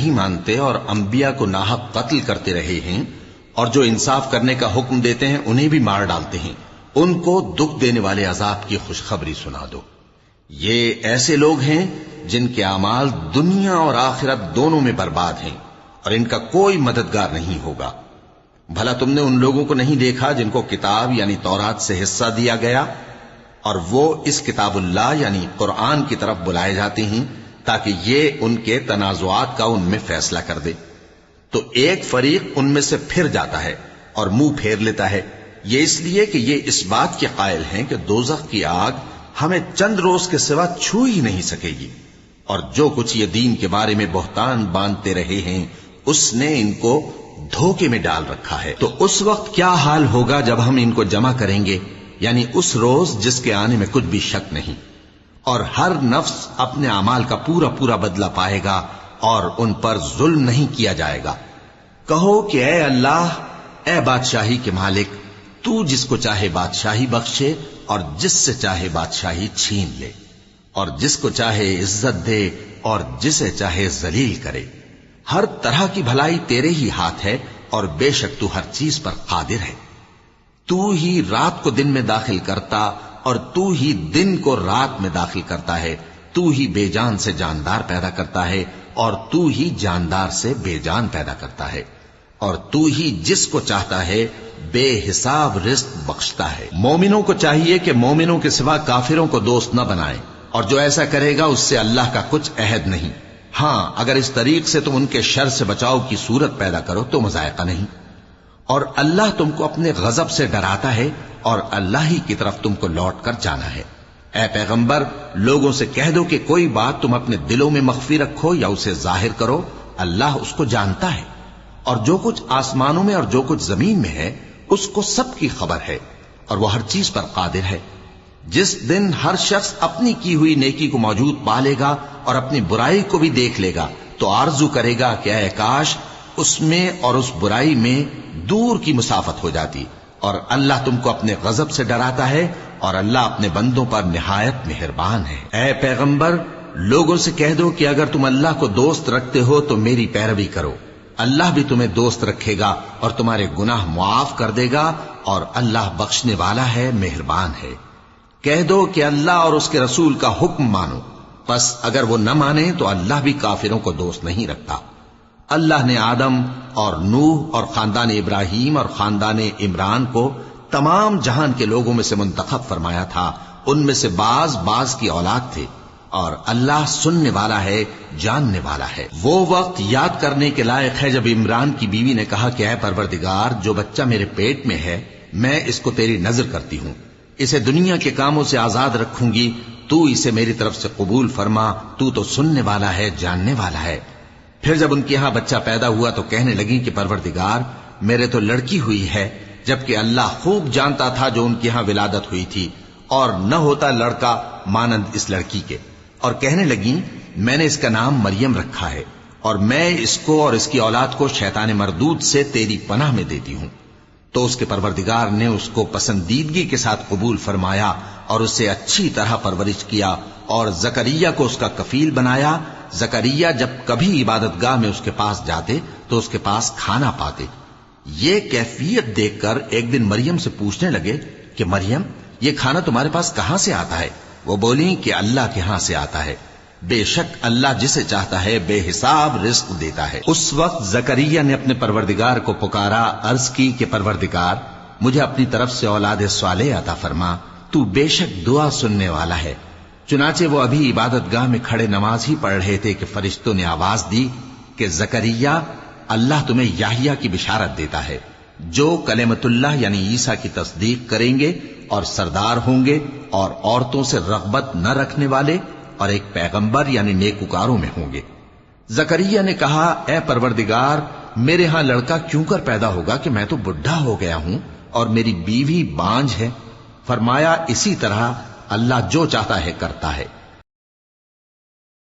نہیں مانتے اور انبیاء کو ناحق قتل کرتے رہے ہیں اور جو انصاف کرنے کا حکم دیتے ہیں انہیں بھی مار ڈالتے ہیں، ان کو دکھ دینے والے عذاب کی خوشخبری سنا دو۔ یہ ایسے لوگ ہیں جن کے اعمال دنیا اور آخرت دونوں میں برباد ہیں اور ان کا کوئی مددگار نہیں ہوگا۔ بھلا تم نے ان لوگوں کو نہیں دیکھا جن کو کتاب یعنی تورات سے حصہ دیا گیا اور وہ اس کتاب اللہ یعنی قرآن کی طرف بلائے جاتے ہیں تاکہ یہ ان کے تنازعات کا ان میں فیصلہ کر دے، تو ایک فریق ان میں سے پھر جاتا ہے اور منہ پھیر لیتا ہے، یہ اس لیے کہ یہ اس بات کے قائل ہیں کہ دوزخ کی آگ ہمیں چند روز کے سوا چھو ہی نہیں سکے گی، اور جو کچھ یہ دین کے بارے میں بہتان باندھتے رہے ہیں اس نے ان کو دھوکے میں ڈال رکھا ہے۔ تو اس وقت کیا حال ہوگا جب ہم ان کو جمع کریں گے، یعنی اس روز جس کے آنے میں کچھ بھی شک نہیں، اور ہر نفس اپنے اعمال کا پورا پورا بدلہ پائے گا اور ان پر ظلم نہیں کیا جائے گا۔ کہو کہ اے اللہ، اے بادشاہی کے مالک، تو جس کو چاہے بادشاہی بخشے اور جس سے چاہے بادشاہی چھین لے، اور جس کو چاہے عزت دے اور جسے چاہے ذلیل کرے۔ ہر طرح کی بھلائی تیرے ہی ہاتھ ہے اور بے شک تو ہر چیز پر قادر ہے۔ تو ہی رات کو دن میں داخل کرتا اور تو ہی دن کو رات میں داخل کرتا ہے، تو ہی بے جان سے جاندار پیدا کرتا ہے اور تو ہی جاندار سے بے جان پیدا کرتا ہے، اور تو ہی جس کو چاہتا ہے بے حساب رزق بخشتا ہے۔ مومنوں کو چاہیے کہ مومنوں کے سوا کافروں کو دوست نہ بنائیں، اور جو ایسا کرے گا اس سے اللہ کا کچھ عہد نہیں۔ ہاں اگر اس طریق سے تم ان کے شر سے بچاؤ کی صورت پیدا کرو تو مذائقہ نہیں، اور اللہ تم کو اپنے غضب سے ڈراتا ہے اور اللہ ہی کی طرف تم کو لوٹ کر جانا ہے۔ اے پیغمبر، لوگوں سے کہہ دو کہ کوئی بات تم اپنے دلوں میں مخفی رکھو یا اسے ظاہر کرو، اللہ اس کو جانتا ہے، اور جو کچھ آسمانوں میں اور جو کچھ زمین میں ہے اس کو سب کی خبر ہے، اور وہ ہر چیز پر قادر ہے۔ جس دن ہر شخص اپنی کی ہوئی نیکی کو موجود پا لے گا اور اپنی برائی کو بھی دیکھ لے گا تو آرزو کرے گا کہ اے کاش اس میں اور اس برائی میں دور کی مسافت ہو جاتی، اور اللہ تم کو اپنے غضب سے ڈراتا ہے اور اللہ اپنے بندوں پر نہایت مہربان ہے۔ اے پیغمبر، لوگوں سے کہہ دو کہ اگر تم اللہ کو دوست رکھتے ہو تو میری پیروی کرو، اللہ بھی تمہیں دوست رکھے گا اور تمہارے گناہ معاف کر دے گا، اور اللہ بخشنے والا ہے، مہربان ہے۔ کہہ دو کہ اللہ اور اس کے رسول کا حکم مانو، پس اگر وہ نہ مانے تو اللہ بھی کافروں کو دوست نہیں رکھتا۔ اللہ نے آدم اور نوح اور خاندان ابراہیم اور خاندان عمران کو تمام جہان کے لوگوں میں سے منتخب فرمایا تھا، ان میں سے بعض کی اولاد تھے، اور اللہ سننے والا ہے، جاننے والا ہے۔ وہ وقت یاد کرنے کے لائق ہے جب عمران کی بیوی نے کہا کہ اے پروردگار، جو بچہ میرے پیٹ میں ہے میں اس کو تیری نذر کرتی ہوں، اسے دنیا کے کاموں سے آزاد رکھوں گی، تو اسے میری طرف سے قبول فرما، تو سننے والا ہے، جاننے والا ہے۔ پھر جب ان کے ہاں بچہ پیدا ہوا تو کہنے لگی کہ پروردگار، میرے تو لڑکی ہوئی ہے، جبکہ اللہ خوب جانتا تھا جو ان کے ہاں ولادت ہوئی تھی، اور نہ ہوتا لڑکا مانند اس لڑکی کے، اور کہنے لگی میں نے اس کا نام مریم رکھا ہے، اور میں اس کو اور اس کی اولاد کو شیطان مردود سے تیری پناہ میں دیتی ہوں۔ تو اس کے پروردگار نے اس کو پسندیدگی کے ساتھ قبول فرمایا اور اسے اچھی طرح پرورش کیا، اور زکریہ کو اس کا کفیل بنایا۔ زکریہ جب کبھی عبادت گاہ میں اس کے پاس جاتے تو اس کے پاس کھانا پاتے۔ یہ کیفیت دیکھ کر ایک دن مریم سے پوچھنے لگے کہ مریم، یہ کھانا تمہارے پاس کہاں سے آتا ہے؟ وہ بولی کہ اللہ کے ہاں سے آتا ہے، بے شک اللہ جسے چاہتا ہے بے حساب رزق دیتا ہے۔ اس وقت زکریہ نے اپنے پروردگار کو پکارا، عرض کی کہ پروردگار، مجھے اپنی طرف سے اولاد صالح عطا فرما، تو بے شک دعا سننے والا ہے۔ چنانچہ وہ ابھی عبادت گاہ میں کھڑے نماز ہی پڑھ رہے تھے کہ فرشتوں نے آواز دی کہ زکریہ، اللہ تمہیں یحییٰ کی بشارت دیتا ہے، جو کلمۃ اللہ یعنی عیسیٰ کی تصدیق کریں گے اور سردار ہوں گے اور عورتوں سے رغبت نہ رکھنے والے اور ایک پیغمبر یعنی نیکوکاروں میں ہوں گے۔ زکریہ نے کہا، اے پروردگار، میرے ہاں لڑکا کیوں کر پیدا ہوگا کہ میں تو بڈھا ہو گیا ہوں اور میری بیوی بانجھ ہے۔ فرمایا، اسی طرح اللہ جو چاہتا ہے کرتا ہے۔